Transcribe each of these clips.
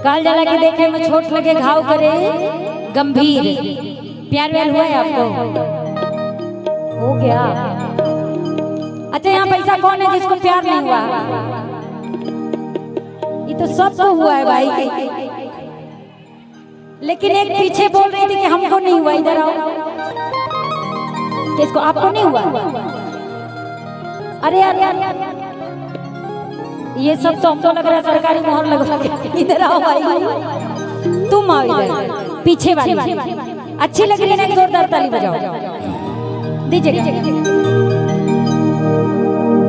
काल जला के देखे में छोट लगे घाव करे गंभीर। प्यार व्यार हुआ है आपको? हो गया। अच्छा यहाँ पैसा कौन है जिसको प्यार नहीं हुआ? ये तो सबको हुआ है भाई। लेकिन एक पीछे बोल रही थी कि हमको नहीं हुआ। इधर आओ। किसको? आपको नहीं हुआ? अरे यार ये सब तो हमको लग रहा है सरकारी मोहर लगा के। इधर आओ भाई, तुम आओ इधर। पीछे वाली अच्छी लग रही है ना? जोरदार ताली बजाओ दीजिए।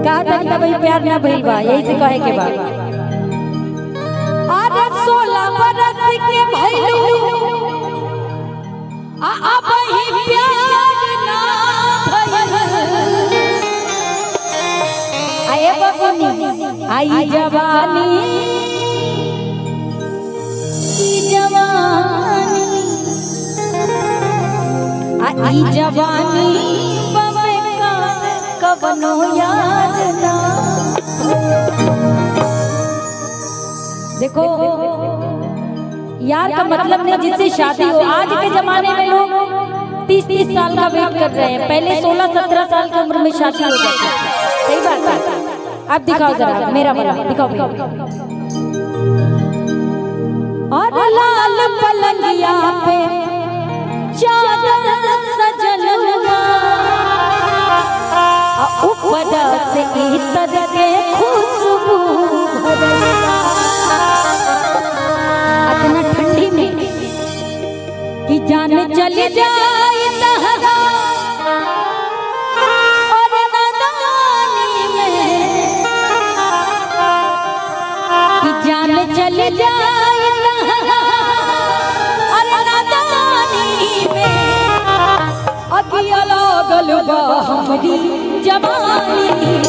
कहा था भाई प्यार ना भइल बा, यही से कहे के बाद। अरे 16 बरस के भइलू अब ही प्यार ना भइल। आए बबनी आई जवानी की जवानी आई जवानी बवे का कबनो याद ना। देखो यार का मतलब नहीं जिससे शादी हो। आज के जमाने में लोग 30-30 साल का वेट कर रहे हैं। पहले 16-17 साल की उम्र में शादी हो जाती है। सही बात है। अब दिखाओ जरा मेरा वाला दिखाओ। और लाल पलंगिया पे चादर सजल हुआ, ऊपर से इतर के खुशबू इतना ठंडी में कि जान चली जाए और नादानी में कि जान चली जाए और नादानी में अगिया लागल बा हमरी जवानी में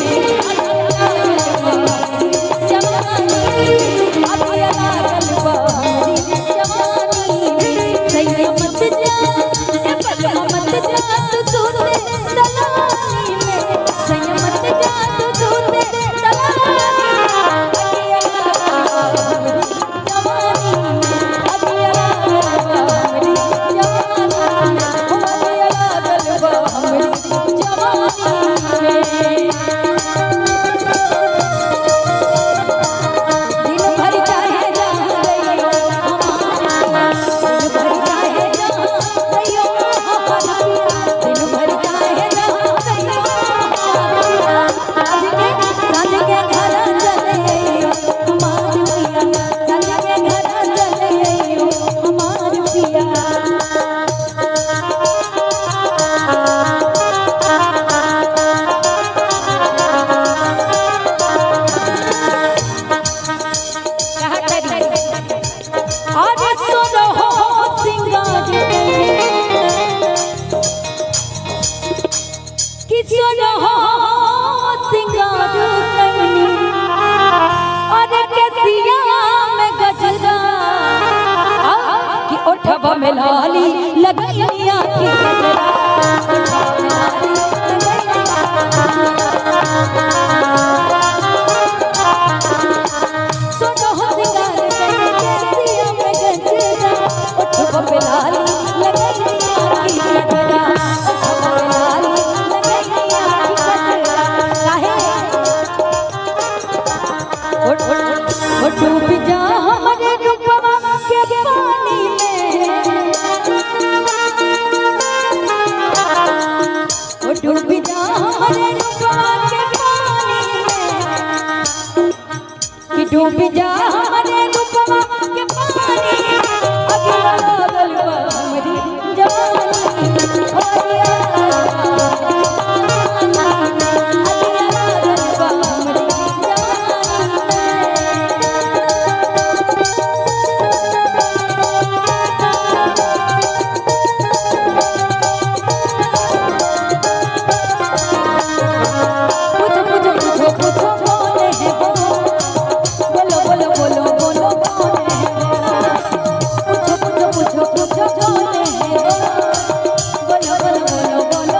लाली लगनिया की सोनो हो सिंगार करके दिया में गजरा उठो पे लाली लगनिया की गजरा उठो पे लाली लगनिया की गजरा काहे ओ डूब जा हमारे रूपवा के पानी डूब जा हमारे रूपवा के पानी कि डूब जा हमारे रूपवा के पानी अगिया लागल बा हमरी जवानी अगिया लागल बा हमरी बोलो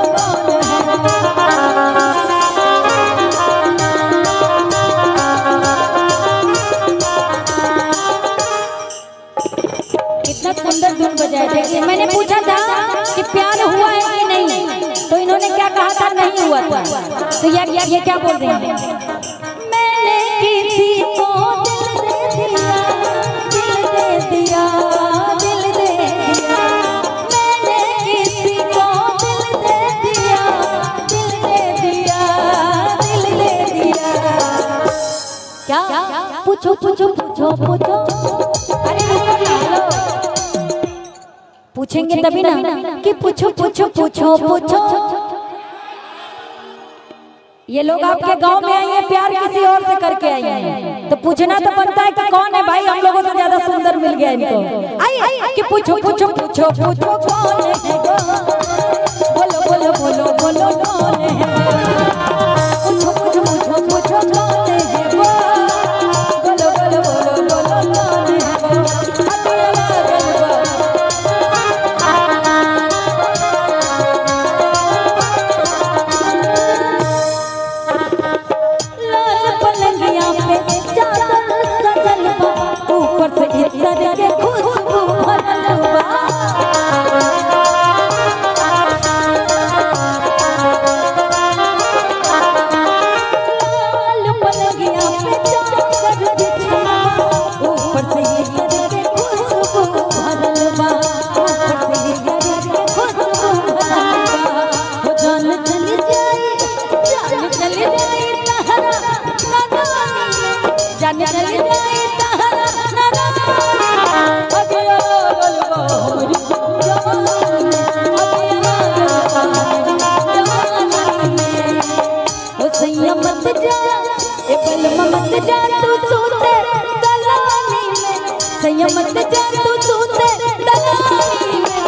सुंदर धुन बजाए थे। मैंने पूछा था कि प्यार हुआ है कि नहीं, तो इन्होंने क्या कहा था, नहीं हुआ था। तो ये क्या बोल रहे हैं, मैंने किसी को दिल दे दिया, दिल दे दिया, मैंने किसी को दिल दे दिया, दिल दे दिया, दिल दे दिया। क्या पूछो पूछो पूछो पूछो, अरे पूछेंगे तभी ना कि पूछो पूछो पूछो पूछो। ये लोग आपके गांव में आई हैं, प्यार किसी और से करके आई हैं, तो पूछना तो बनता है कि कौन है भाई, हम लोगों से ज्यादा सुंदर मिल गया इनको। आई कि पूछो पूछो पूछो पूछो कौन है, बोलो बोलो बोलो बोलो कौन है, पूछो पूछो पूछो पूछो कौन है, बोलो बोलो बोलो बोलो कौन मत जा तू सूते दलाली में,